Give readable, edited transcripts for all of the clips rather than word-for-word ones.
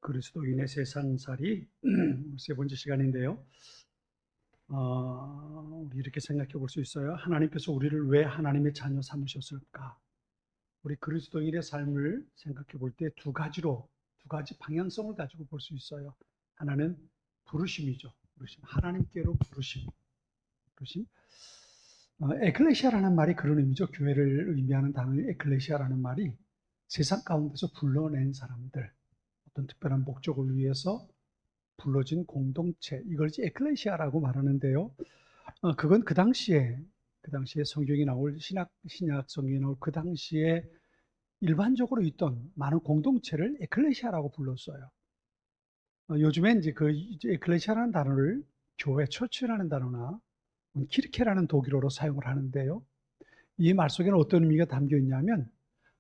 그리스도인의 세상살이 세 번째 시간인데요. 우리 이렇게 생각해 볼 수 있어요. 하나님께서 우리를 왜 하나님의 자녀 삼으셨을까? 우리 그리스도인의 삶을 생각해 볼 때 두 가지 방향성을 가지고 볼 수 있어요. 하나는 부르심이죠. 부르심. 하나님께로 부르심. 에클레시아라는 말이 그런 의미죠. 교회를 의미하는 단어 에클레시아라는 말이 세상 가운데서 불러낸 사람들, 어떤 특별한 목적을 위해서 불러진 공동체, 이걸 이제 에클레시아라고 말하는데요. 그건 그 당시에 성경이 나올 신약 성경이 나올 그 당시에 일반적으로 있던 많은 공동체를 에클레시아라고 불렀어요. 요즘엔 이제 에클레시아라는 단어를 교회, 처치라는 단어나 키르케라는 독일어로 사용을 하는데요. 이 말 속에는 어떤 의미가 담겨 있냐면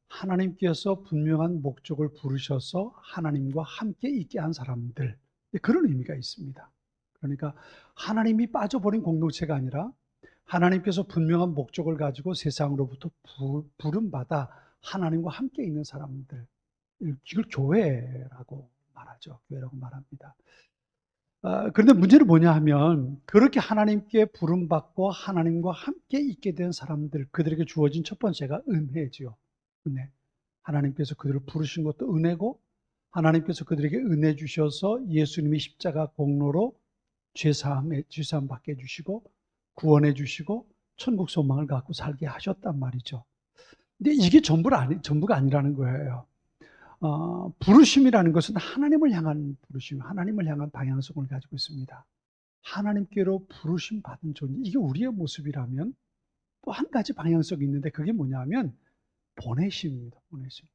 하나님께서 분명한 목적을 부르셔서 하나님과 함께 있게 한 사람들, 그런 의미가 있습니다. 그러니까 하나님이 빠져버린 공동체가 아니라 하나님께서 분명한 목적을 가지고 세상으로부터 부름받아 하나님과 함께 있는 사람들, 이걸 교회라고 말하죠. 교회라고 말합니다. 그런데 문제는 뭐냐 하면 그렇게 하나님께 부름받고 하나님과 함께 있게 된 사람들, 그들에게 주어진 첫 번째가 은혜지요. 은혜. 하나님께서 그들을 부르신 것도 은혜고, 하나님께서 그들에게 은혜 주셔서 예수님이 십자가 공로로 죄사함 받게 해주시고 구원해 주시고 천국 소망을 갖고 살게 하셨단 말이죠. 근데 이게 전부가 아니라는 거예요. 부르심이라는 것은 하나님을 향한 부르심, 하나님을 향한 방향성을 가지고 있습니다. 하나님께로 부르심 받은 존재, 이게 우리의 모습이라면 또 한 가지 방향성이 있는데 그게 뭐냐면 보내심입니다. 보내심.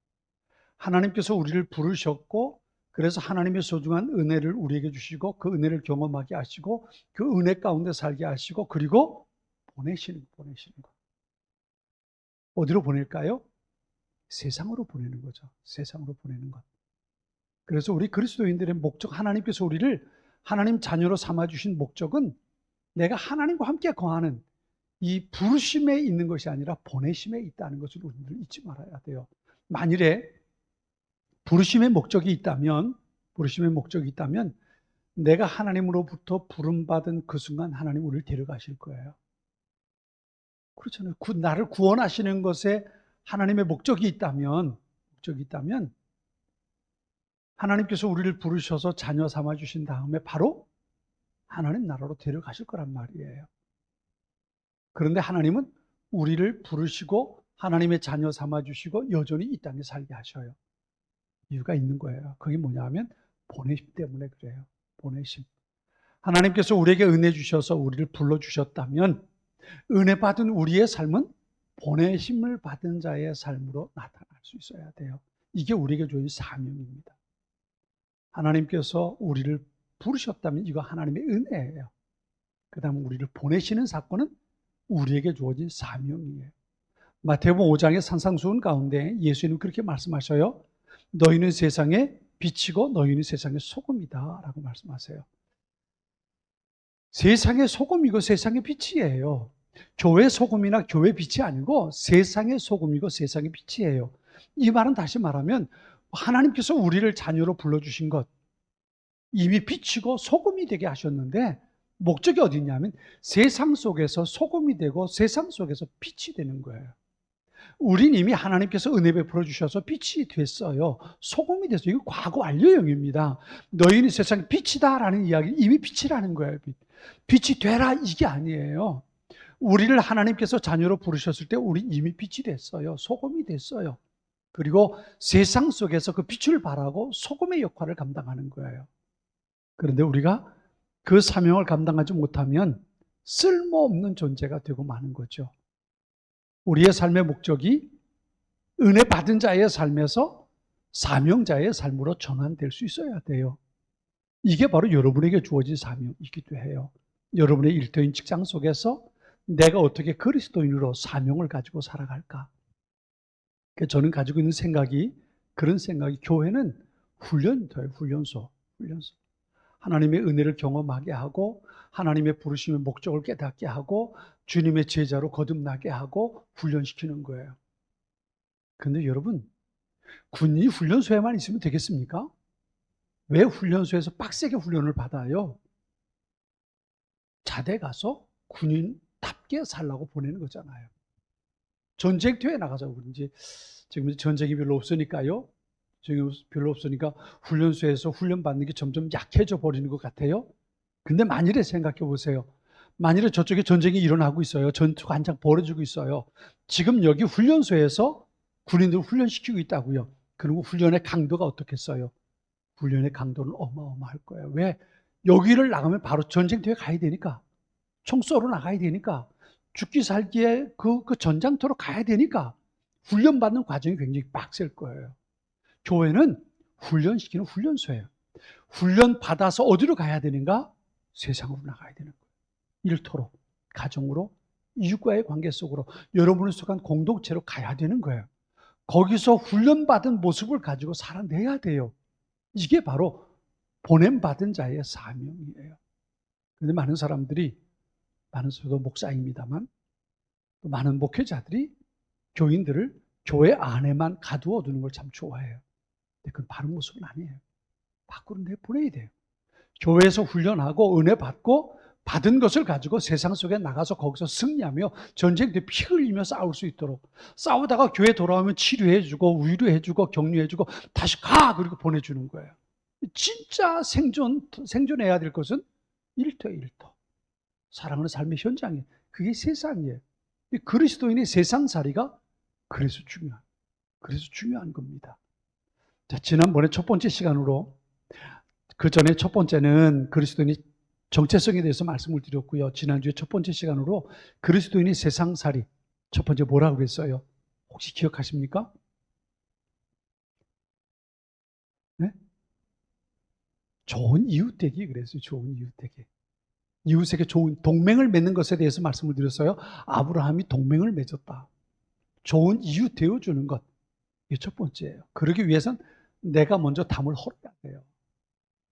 하나님께서 우리를 부르셨고, 그래서 하나님의 소중한 은혜를 우리에게 주시고 그 은혜를 경험하게 하시고 그 은혜 가운데 살게 하시고 그리고 보내시는 거. 어디로 보낼까요? 세상으로 보내는 거죠. 세상으로 보내는 것. 그래서 우리 그리스도인들의 목적, 하나님께서 우리를 하나님 자녀로 삼아주신 목적은 내가 하나님과 함께 거하는 이 부르심에 있는 것이 아니라 보내심에 있다는 것을 우리는 잊지 말아야 돼요. 만일에 부르심의 목적이 있다면 내가 하나님으로부터 부름받은 그 순간 하나님 우리를 데려가실 거예요. 그렇잖아요. 나를 구원하시는 것에 하나님의 목적이 있다면 하나님께서 우리를 부르셔서 자녀 삼아 주신 다음에 바로 하나님 나라로 데려가실 거란 말이에요. 그런데 하나님은 우리를 부르시고 하나님의 자녀 삼아 주시고 여전히 이 땅에 살게 하셔요. 이유가 있는 거예요. 그게 뭐냐면 보내심 때문에 그래요. 보내심. 하나님께서 우리에게 은혜 주셔서 우리를 불러주셨다면 은혜 받은 우리의 삶은 보내심을 받은 자의 삶으로 나타날 수 있어야 돼요. 이게 우리에게 주어진 사명입니다. 하나님께서 우리를 부르셨다면 이거 하나님의 은혜예요. 그 다음 우리를 보내시는 사건은 우리에게 주어진 사명이에요. 마태복음 5장의 산상수훈 가운데 예수님은 그렇게 말씀하셔요. 너희는 세상의 빛이고 너희는 세상의 소금이다 라고 말씀하세요. 세상의 소금이고 세상의 빛이에요. 교회 소금이나 교회 빛이 아니고 세상의 소금이고 세상의 빛이에요. 이 말은 다시 말하면 하나님께서 우리를 자녀로 불러주신 것, 이미 빛이고 소금이 되게 하셨는데 목적이 어디 있냐면 세상 속에서 소금이 되고 세상 속에서 빛이 되는 거예요. 우린 이미 하나님께서 은혜 베풀어 주셔서 빛이 됐어요. 소금이 됐어요. 이거 과거 완료형입니다. 너희는 세상의 빛이다라는 이야기, 이미 빛이라는 거예요. 빛이 되라 이게 아니에요. 우리를 하나님께서 자녀로 부르셨을 때 우리 이미 빛이 됐어요. 소금이 됐어요. 그리고 세상 속에서 그 빛을 발하고 소금의 역할을 감당하는 거예요. 그런데 우리가 그 사명을 감당하지 못하면 쓸모없는 존재가 되고 마는 거죠. 우리의 삶의 목적이 은혜 받은 자의 삶에서 사명자의 삶으로 전환될 수 있어야 돼요. 이게 바로 여러분에게 주어진 사명이기도 해요. 여러분의 일터인 직장 속에서 내가 어떻게 그리스도인으로 사명을 가지고 살아갈까? 저는 가지고 있는 그런 생각이 교회는 훈련소. 하나님의 은혜를 경험하게 하고 하나님의 부르심의 목적을 깨닫게 하고 주님의 제자로 거듭나게 하고 훈련시키는 거예요. 그런데 여러분, 군인이 훈련소에만 있으면 되겠습니까? 왜 훈련소에서 빡세게 훈련을 받아요? 자대 가서 군인답게 살라고 보내는 거잖아요. 전쟁터에 나가자고 그런지 지금 전쟁이 별로 없으니까요. 지금 별로 없으니까 훈련소에서 훈련받는 게 점점 약해져 버리는 것 같아요. 근데 만일에 생각해 보세요. 만일에 저쪽에 전쟁이 일어나고 있어요. 전투가 한창 벌어지고 있어요. 지금 여기 훈련소에서 군인들을 훈련시키고 있다고요. 그리고 훈련의 강도가 어떻겠어요? 훈련의 강도는 어마어마할 거예요. 왜? 여기를 나가면 바로 전쟁터에 가야 되니까. 총 쏘러 나가야 되니까. 죽기 살기에 그 전장터로 가야 되니까. 훈련받는 과정이 굉장히 빡셀 거예요. 교회는 훈련시키는 훈련소예요. 훈련 받아서 어디로 가야 되는가? 세상으로 나가야 되는 거예요. 일터로, 가정으로, 이웃과의 관계 속으로, 여러분을 속한 공동체로 가야 되는 거예요. 거기서 훈련받은 모습을 가지고 살아내야 돼요. 이게 바로 보냄받은 자의 사명이에요. 그런데 많은 사람들이, 저도 목사입니다만, 또 많은 목회자들이 교인들을 교회 안에만 가두어 두는 걸 참 좋아해요. 근데 그건 바른 모습은 아니에요. 밖으로 내보내야 돼요. 교회에서 훈련하고 은혜 받고 받은 것을 가지고 세상 속에 나가서 거기서 승리하며 전쟁때 피 흘리며 싸울 수 있도록, 싸우다가 교회 돌아오면 치료해주고 위로해주고 격려해주고 다시 가! 그리고 보내주는 거예요. 진짜 생존해야 될 것은 일터예요. 일터. 사랑하는 삶의 현장이에요. 그게 세상이에요. 그리스도인의 세상살이가 그래서 중요한 겁니다. 자, 지난번에 첫 번째 시간으로, 그 전에 첫 번째는 그리스도인의 정체성에 대해서 말씀을 드렸고요. 지난주에 첫 번째 시간으로 그리스도인의 세상살이, 첫 번째 뭐라고 그랬어요? 혹시 기억하십니까? 네? 좋은 이웃되기 그랬어요. 좋은 이웃되기. 이웃에게 좋은 동맹을 맺는 것에 대해서 말씀을 드렸어요. 아브라함이 동맹을 맺었다. 좋은 이웃 되어주는 것. 이게 첫 번째예요. 그러기 위해선 내가 먼저 담을 헐어야 돼요.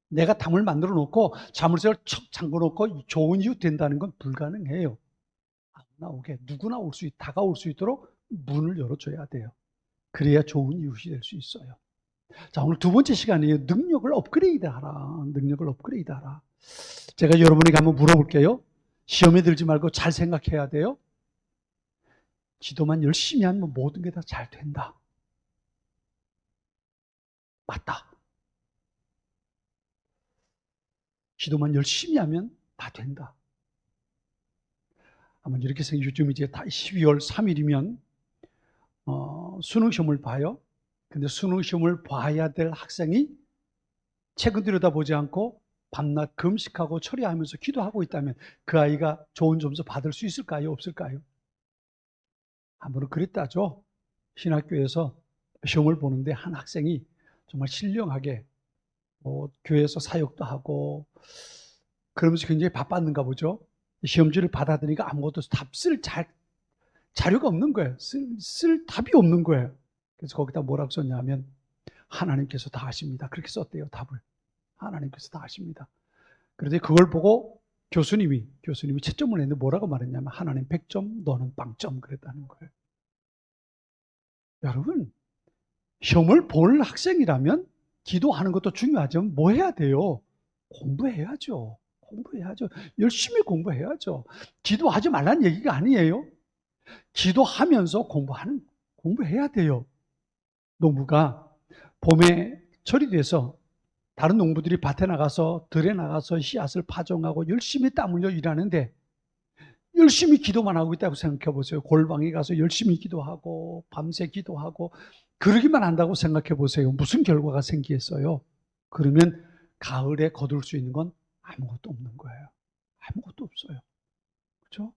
내가 담을 만들어 놓고 자물쇠를 척 잠궈 놓고 좋은 이웃 된다는 건 불가능해요. 아무나 오게, 누구나 다가올 수 있도록 문을 열어줘야 돼요. 그래야 좋은 이웃이 될 수 있어요. 자, 오늘 두 번째 시간이에요. 능력을 업그레이드하라. 능력을 업그레이드하라. 제가 여러분에게 한번 물어볼게요. 시험에 들지 말고 잘 생각해야 돼요. 기도만 열심히 하면 모든 게 다 잘 된다. 맞다. 기도만 열심히 하면 다 된다. 아마 이렇게 생각해요. 요즘 이제 12월 3일이면 수능 시험을 봐요. 근데 수능 시험을 봐야 될 학생이 책은 들여다보지 않고 밤낮 금식하고 처리하면서 기도하고 있다면 그 아이가 좋은 점수 받을 수 있을까요? 없을까요? 한번은 그랬다죠. 신학교에서 시험을 보는데 한 학생이 정말 신령하게 교회에서 사역도 하고 그러면서 굉장히 바빴는가 보죠. 시험지를 받아들이니까 아무것도 답쓸 자료가 없는 거예요. 쓸 답이 없는 거예요. 그래서 거기다 뭐라고 썼냐면 하나님께서 다 아십니다. 그렇게 썼대요. 답을. 하나님께서 다 아십니다. 그런데 그걸 보고 교수님이 채점을 했는데 뭐라고 말했냐면 하나님 100점, 너는 0점 그랬다는 거예요. 여러분, 시험을 볼 학생이라면 기도하는 것도 중요하지만 뭐 해야 돼요? 공부해야죠. 열심히 공부해야죠. 기도하지 말라는 얘기가 아니에요. 기도하면서 공부해야 돼요. 농부가 봄에 철이 돼서 다른 농부들이 밭에 나가서 들에 나가서 씨앗을 파종하고 열심히 땀 흘려 일하는데 열심히 기도만 하고 있다고 생각해 보세요. 골방에 가서 열심히 기도하고 밤새 기도하고 그러기만 한다고 생각해 보세요. 무슨 결과가 생기겠어요? 그러면 가을에 거둘 수 있는 건 아무것도 없는 거예요. 아무것도 없어요. 그렇죠?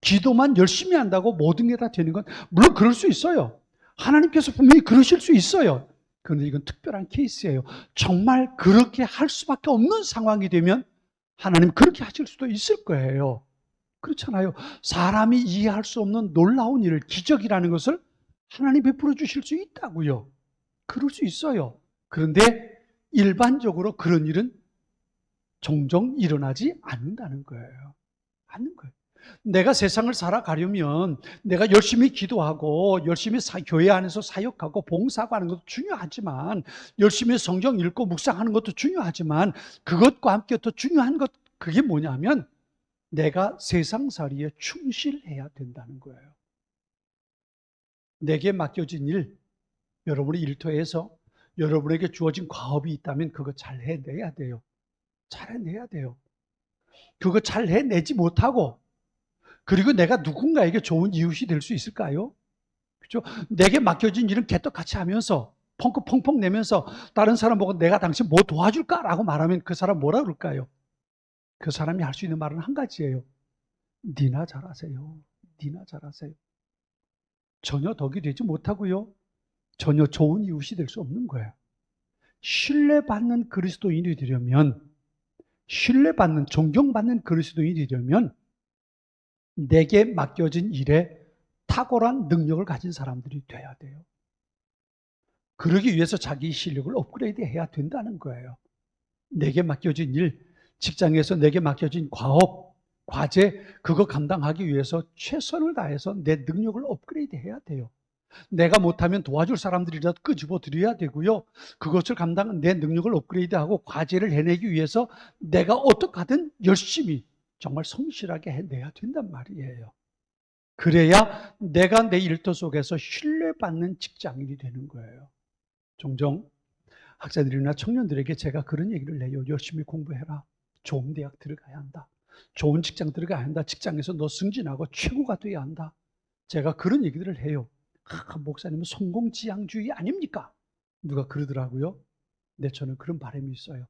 기도만 열심히 한다고 모든 게 다 되는 건 물론 그럴 수 있어요. 하나님께서 분명히 그러실 수 있어요. 그런데 이건 특별한 케이스예요. 정말 그렇게 할 수밖에 없는 상황이 되면 하나님 그렇게 하실 수도 있을 거예요. 그렇잖아요. 사람이 이해할 수 없는 놀라운 일을, 기적이라는 것을 하나님 베풀어 주실 수 있다고요. 그럴 수 있어요. 그런데 일반적으로 그런 일은 종종 일어나지 않는다는 거예요. 않는 거예요. 내가 세상을 살아가려면 내가 열심히 기도하고 열심히 교회 안에서 사역하고 봉사하고 하는 것도 중요하지만, 열심히 성경 읽고 묵상하는 것도 중요하지만, 그것과 함께 더 중요한 것, 그게 뭐냐면 내가 세상살이에 충실해야 된다는 거예요. 내게 맡겨진 일, 여러분의 일터에서 여러분에게 주어진 과업이 있다면 그거 잘 해내야 돼요. 잘 해내야 돼요. 그거 잘 해내지 못하고, 그리고 내가 누군가에게 좋은 이웃이 될 수 있을까요? 그렇죠? 내게 맡겨진 일은 개떡같이 하면서 펑크 펑펑 내면서 다른 사람 보고 내가 당신 뭐 도와줄까라고 말하면 그 사람 뭐라 그럴까요? 그 사람이 할 수 있는 말은 한 가지예요. 니나 잘하세요. 니나 잘하세요. 전혀 덕이 되지 못하고요. 전혀 좋은 이웃이 될 수 없는 거예요. 신뢰받는 그리스도인이 되려면, 신뢰받는, 존경받는 그리스도인이 되려면 내게 맡겨진 일에 탁월한 능력을 가진 사람들이 돼야 돼요. 그러기 위해서 자기 실력을 업그레이드 해야 된다는 거예요. 내게 맡겨진 일, 직장에서 내게 맡겨진 과업, 과제, 그거 감당하기 위해서 최선을 다해서 내 능력을 업그레이드 해야 돼요. 내가 못하면 도와줄 사람들이라도 끄집어 드려야 되고요. 그것을 감당한 내 능력을 업그레이드하고 과제를 해내기 위해서 내가 어떻게 하든 열심히 정말 성실하게 해내야 된단 말이에요. 그래야 내가 내 일터 속에서 신뢰받는 직장인이 되는 거예요. 종종 학자들이나 청년들에게 제가 그런 얘기를 해요. 열심히 공부해라. 좋은 대학 들어가야 한다. 좋은 직장 들어가야 한다. 직장에서 너 승진하고 최고가 돼야 한다. 제가 그런 얘기들을 해요. 목사님은 성공지향주의 아닙니까? 누가 그러더라고요. 네, 저는 그런 바람이 있어요.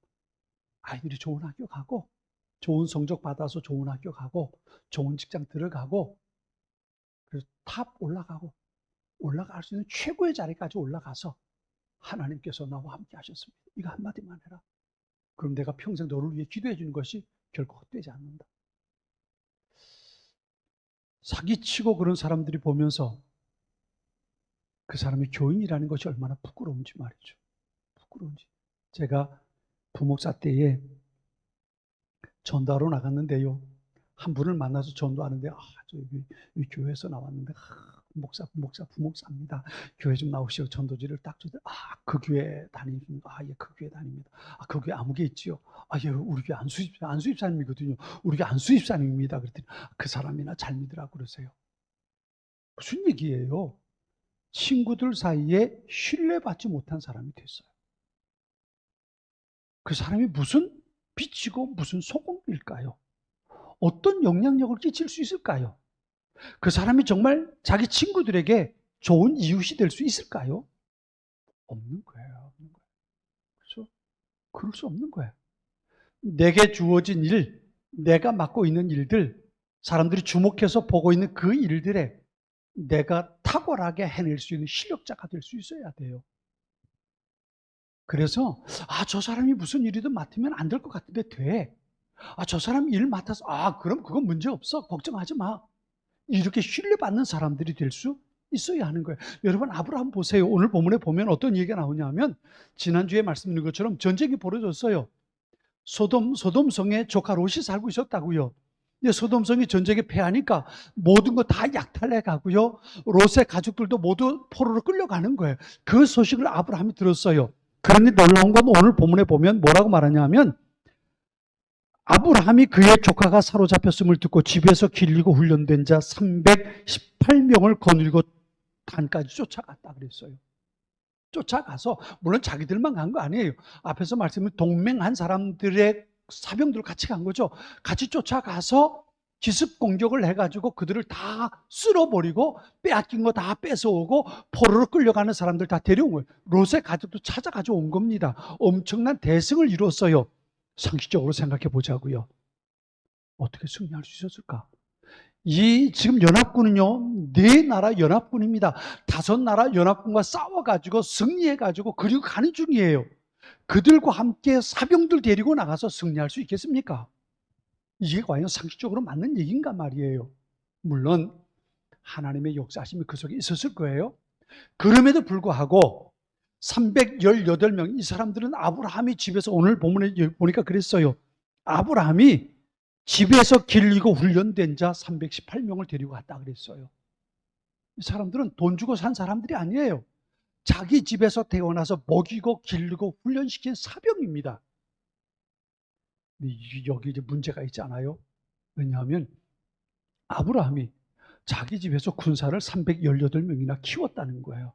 아이들이 좋은 학교 가고 좋은 성적 받아서 좋은 학교 가고 좋은 직장 들어가고 그래서 탑 올라가고 올라갈 수 있는 최고의 자리까지 올라가서 하나님께서 나와 함께 하셨습니다. 이거 한마디만 해라. 그럼 내가 평생 너를 위해 기도해 주는 것이 결코 헛되지 않는다. 사기치고 그런 사람들이 보면서 그 사람이 교인이라는 것이 얼마나 부끄러운지 말이죠. 부끄러운지. 제가 부목사 때에 전도하러 나갔는데요. 한 분을 만나서 전도하는데, 저 여기 교회에서 나왔는데, 부목사입니다. 교회 좀 나오시오. 전도지를 딱 주더니, 그 교회 다닙니다. 예, 그 교회 다닙니다. 그 교회 아무 게 있지요. 예, 우리 교회 안수입사님이거든요. 우리 교회 안수입사님입니다. 그랬더니, 그 사람이나 잘 믿으라고 그러세요. 무슨 얘기예요? 친구들 사이에 신뢰받지 못한 사람이 됐어요. 그 사람이 무슨 빛이고 무슨 소금일까요? 어떤 영향력을 끼칠 수 있을까요? 그 사람이 정말 자기 친구들에게 좋은 이웃이 될 수 있을까요? 없는 거예요. 그렇죠? 그럴 수 없는 거예요. 내게 주어진 일, 내가 맡고 있는 일들, 사람들이 주목해서 보고 있는 그 일들에 내가 탁월하게 해낼 수 있는 실력자가 될 수 있어야 돼요. 그래서 저 사람이 무슨 일이든 맡으면 안 될 것 같은데 돼. 저 사람이 일 맡아서 그럼 그건 문제 없어. 걱정하지 마. 이렇게 신뢰받는 사람들이 될 수 있어야 하는 거예요. 여러분, 아브라함 보세요. 오늘 본문에 보면 어떤 얘기가 나오냐면, 지난주에 말씀드린 것처럼 전쟁이 벌어졌어요. 소돔성에 조카 롯이 살고 있었다고요. 근데 소돔성이 전쟁에 패하니까 모든 거 다 약탈해 가고요. 롯의 가족들도 모두 포로로 끌려가는 거예요. 그 소식을 아브라함이 들었어요. 그런데 놀라운 건 오늘 본문에 보면 뭐라고 말하냐면, 아브라함이 그의 조카가 사로잡혔음을 듣고 집에서 길리고 훈련된 자 318명을 거느리고 단까지 쫓아갔다 그랬어요. 쫓아가서, 물론 자기들만 간 거 아니에요. 앞에서 말씀은 동맹한 사람들의 사병들 같이 간 거죠. 같이 쫓아가서 기습 공격을 해가지고 그들을 다 쓸어버리고 빼앗긴 거 다 뺏어오고 포로로 끌려가는 사람들 다 데려온 거예요. 롯의 가족도 찾아가지고 온 겁니다. 엄청난 대승을 이뤘어요. 상식적으로 생각해 보자고요. 어떻게 승리할 수 있었을까? 이 지금 연합군은요, 4나라 연합군입니다. 5나라 연합군과 싸워가지고 승리해가지고 그리고 가는 중이에요. 그들과 함께 사병들 데리고 나가서 승리할 수 있겠습니까? 이게 과연 상식적으로 맞는 얘기인가 말이에요. 물론 하나님의 역사하심이 그 속에 있었을 거예요. 그럼에도 불구하고 318명, 이 사람들은 아브라함이 집에서, 오늘 본문에 보니까 그랬어요. 아브라함이 집에서 길리고 훈련된 자 318명을 데리고 갔다 그랬어요. 이 사람들은 돈 주고 산 사람들이 아니에요. 자기 집에서 태어나서 먹이고 기르고 훈련시킨 사병입니다. 여기 이제 문제가 있잖아요. 왜냐하면 아브라함이 자기 집에서 군사를 318명이나 키웠다는 거예요.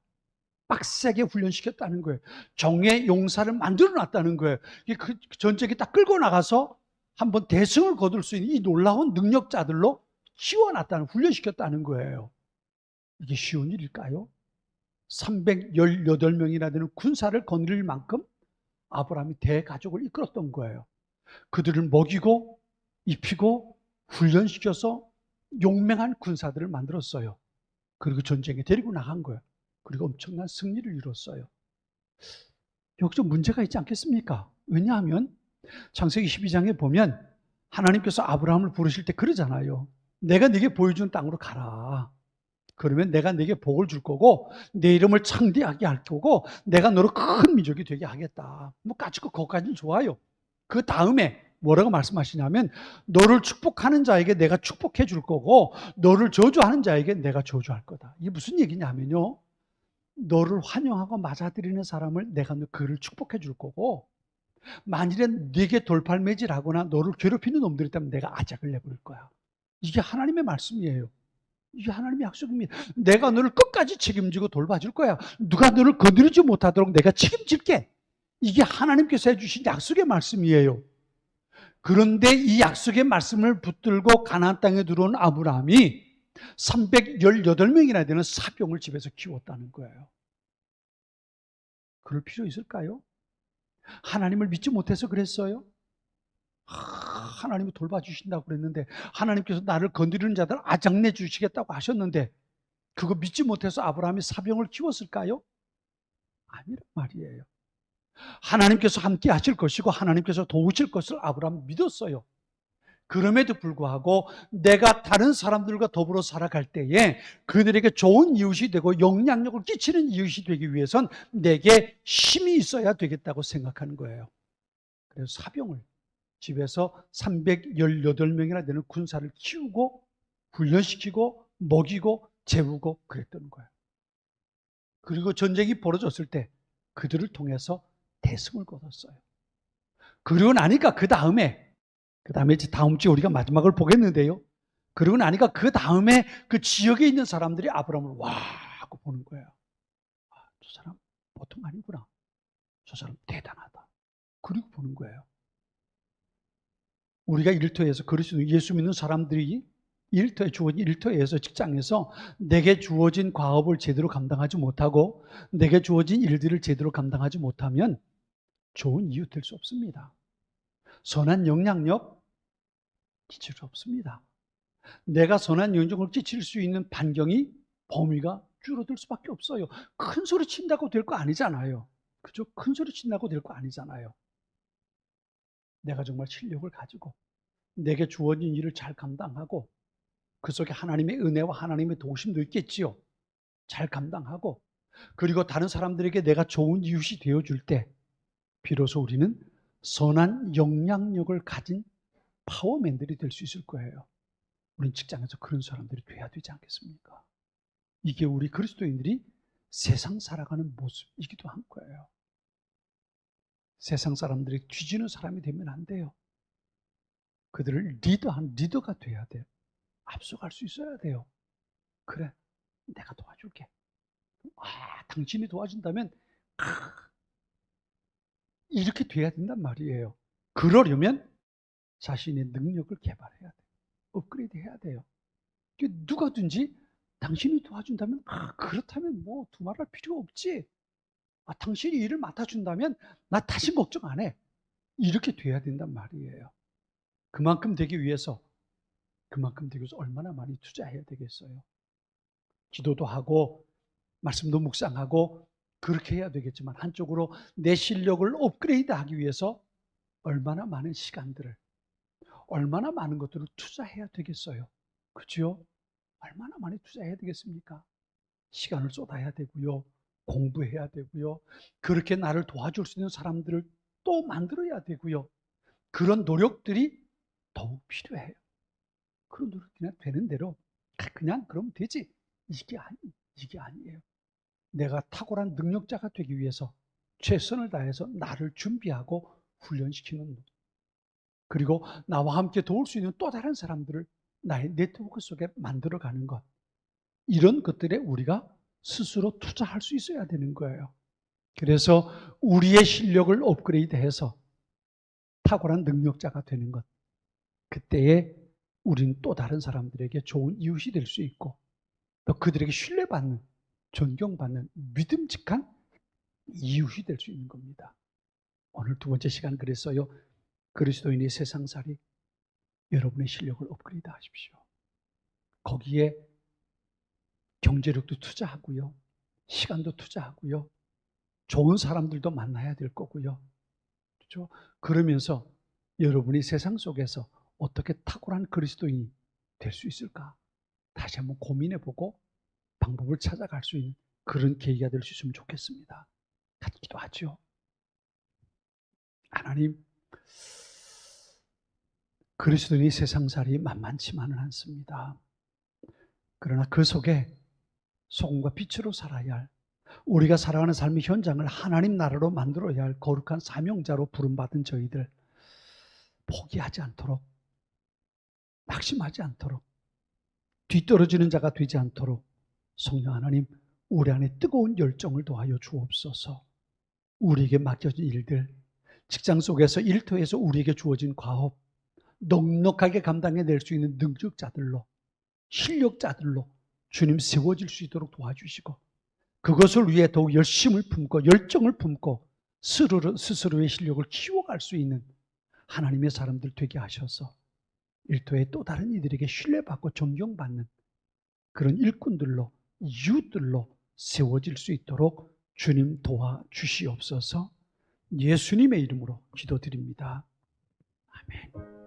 빡세게 훈련시켰다는 거예요. 정예 용사를 만들어 놨다는 거예요. 그 전쟁에 딱 끌고 나가서 한번 대승을 거둘 수 있는 이 놀라운 능력자들로 키워놨다는, 훈련시켰다는 거예요. 이게 쉬운 일일까요? 318명이나 되는 군사를 거느릴 만큼 아브라함이 대가족을 이끌었던 거예요. 그들을 먹이고 입히고 훈련시켜서 용맹한 군사들을 만들었어요. 그리고 전쟁에 데리고 나간 거예요. 그리고 엄청난 승리를 이뤘어요. 여기서 문제가 있지 않겠습니까? 왜냐하면 창세기 12장에 보면 하나님께서 아브라함을 부르실 때 그러잖아요. 내가 네게 보여준 땅으로 가라. 그러면 내가 네게 복을 줄 거고 내 이름을 창대하게 할 거고 내가 너를 큰 민족이 되게 하겠다. 뭐 까짓거 그것까지는 좋아요. 그 다음에 뭐라고 말씀하시냐면 너를 축복하는 자에게 내가 축복해 줄 거고 너를 저주하는 자에게 내가 저주할 거다. 이게 무슨 얘기냐면요. 너를 환영하고 맞아들이는 사람을 내가 그를 축복해 줄 거고 만일에 네게 돌팔매질하거나 너를 괴롭히는 놈들이 있다면 내가 아작을 내버릴 거야. 이게 하나님의 말씀이에요. 이게 하나님의 약속입니다. 내가 너를 끝까지 책임지고 돌봐줄 거야. 누가 너를 건드리지 못하도록 내가 책임질게. 이게 하나님께서 해주신 약속의 말씀이에요. 그런데 이 약속의 말씀을 붙들고 가나안 땅에 들어온 아브라함이 318명이나 되는 사병을 집에서 키웠다는 거예요. 그럴 필요 있을까요? 하나님을 믿지 못해서 그랬어요? 하나님이 돌봐주신다고 그랬는데 하나님께서 나를 건드리는 자들 아작내 주시겠다고 하셨는데 그거 믿지 못해서 아브라함이 사병을 키웠을까요? 아니란 말이에요. 하나님께서 함께 하실 것이고 하나님께서 도우실 것을 아브라함은 믿었어요. 그럼에도 불구하고 내가 다른 사람들과 더불어 살아갈 때에 그들에게 좋은 이웃이 되고 영향력을 끼치는 이웃이 되기 위해선 내게 힘이 있어야 되겠다고 생각하는 거예요. 그래서 사병을 집에서 318명이나 되는 군사를 키우고 훈련시키고 먹이고 재우고 그랬던 거예요. 그리고 전쟁이 벌어졌을 때 그들을 통해서 대승을 거뒀어요. 그리고 나니까 그 다음에 이제 다음 주에 우리가 마지막을 보겠는데요. 그러고 나니까 그 다음에 그 지역에 있는 사람들이 아브라함을 와 하고 보는 거예요. 저 사람 보통 아니구나. 저 사람 대단하다. 그리고 보는 거예요. 우리가 일터에서 그리스도 예수 믿는 사람들이 일터에 주어진 일터에서 직장에서 내게 주어진 과업을 제대로 감당하지 못하고 내게 주어진 일들을 제대로 감당하지 못하면 좋은 이웃 될 수 없습니다. 선한 영향력 끼칠 수 없습니다. 내가 선한 영향력을 끼칠 수 있는 반경이 범위가 줄어들 수밖에 없어요. 큰 소리 친다고 될 거 아니잖아요. 그죠? 큰 소리 친다고 될 거 아니잖아요. 내가 정말 실력을 가지고 내게 주어진 일을 잘 감당하고 그 속에 하나님의 은혜와 하나님의 도우심도 있겠지요. 잘 감당하고 그리고 다른 사람들에게 내가 좋은 이웃이 되어줄 때 비로소 우리는 선한 영향력을 가진 파워맨들이 될 수 있을 거예요. 우리는 직장에서 그런 사람들이 돼야 되지 않겠습니까? 이게 우리 그리스도인들이 세상 살아가는 모습이기도 한 거예요. 세상 사람들이 뒤지는 사람이 되면 안 돼요. 그들을 리더한 리더가 돼야 돼요. 앞서갈 수 있어야 돼요. 그래, 내가 도와줄게. 당신이 도와준다면 이렇게 돼야 된단 말이에요. 그러려면 자신의 능력을 개발해야 돼요. 업그레이드 해야 돼요. 누가든지 당신이 도와준다면 그렇다면 뭐 두말할 필요 없지. 당신이 일을 맡아준다면 나 다시 걱정 안 해. 이렇게 돼야 된단 말이에요. 그만큼 되기 위해서 얼마나 많이 투자해야 되겠어요. 기도도 하고 말씀도 묵상하고 그렇게 해야 되겠지만 한쪽으로 내 실력을 업그레이드하기 위해서 얼마나 많은 시간들을 얼마나 많은 것들을 투자해야 되겠어요. 그렇죠? 얼마나 많이 투자해야 되겠습니까? 시간을 쏟아야 되고요. 공부해야 되고요. 그렇게 나를 도와줄 수 있는 사람들을 또 만들어야 되고요. 그런 노력들이 더욱 필요해요. 그런 노력 그냥 되는 대로 그냥 그러면 되지. 이게 아니에요. 내가 탁월한 능력자가 되기 위해서 최선을 다해서 나를 준비하고 훈련시키는 것. 그리고 나와 함께 도울 수 있는 또 다른 사람들을 나의 네트워크 속에 만들어가는 것. 이런 것들에 우리가 스스로 투자할 수 있어야 되는 거예요. 그래서 우리의 실력을 업그레이드해서 탁월한 능력자가 되는 것. 그때에 우리는 또 다른 사람들에게 좋은 이웃이 될 수 있고 또 그들에게 신뢰받는, 존경받는 믿음직한 이웃이 될 수 있는 겁니다. 오늘 두 번째 시간 그랬어요. 그리스도인의 세상살이, 여러분의 실력을 업그레이드 하십시오. 거기에 경제력도 투자하고요. 시간도 투자하고요. 좋은 사람들도 만나야 될 거고요. 그렇죠? 그러면서 여러분이 세상 속에서 어떻게 탁월한 그리스도인이 될 수 있을까? 다시 한번 고민해보고 방법을 찾아갈 수 있는 그런 계기가 될 수 있으면 좋겠습니다. 같이 기도하죠. 하나님, 그리스도인의 세상살이 만만치만은 않습니다. 그러나 그 속에 소금과 빛으로 살아야 할, 우리가 살아가는 삶의 현장을 하나님 나라로 만들어야 할 거룩한 사명자로 부름받은 저희들, 포기하지 않도록, 낙심하지 않도록, 뒤떨어지는 자가 되지 않도록 성령 하나님, 우리 안에 뜨거운 열정을 더하여 주옵소서. 우리에게 맡겨진 일들, 직장 속에서 일터에서 우리에게 주어진 과업, 넉넉하게 감당해낼 수 있는 능력자들로, 실력자들로 주님 세워질 수 있도록 도와주시고, 그것을 위해 더욱 열심을 품고 열정을 품고 스스로의 실력을 키워갈 수 있는 하나님의 사람들 되게 하셔서 일터에 또 다른 이들에게 신뢰받고 존경받는 그런 일꾼들로, 이웃들로 세워질 수 있도록 주님 도와주시옵소서. 예수님의 이름으로 기도드립니다. 아멘.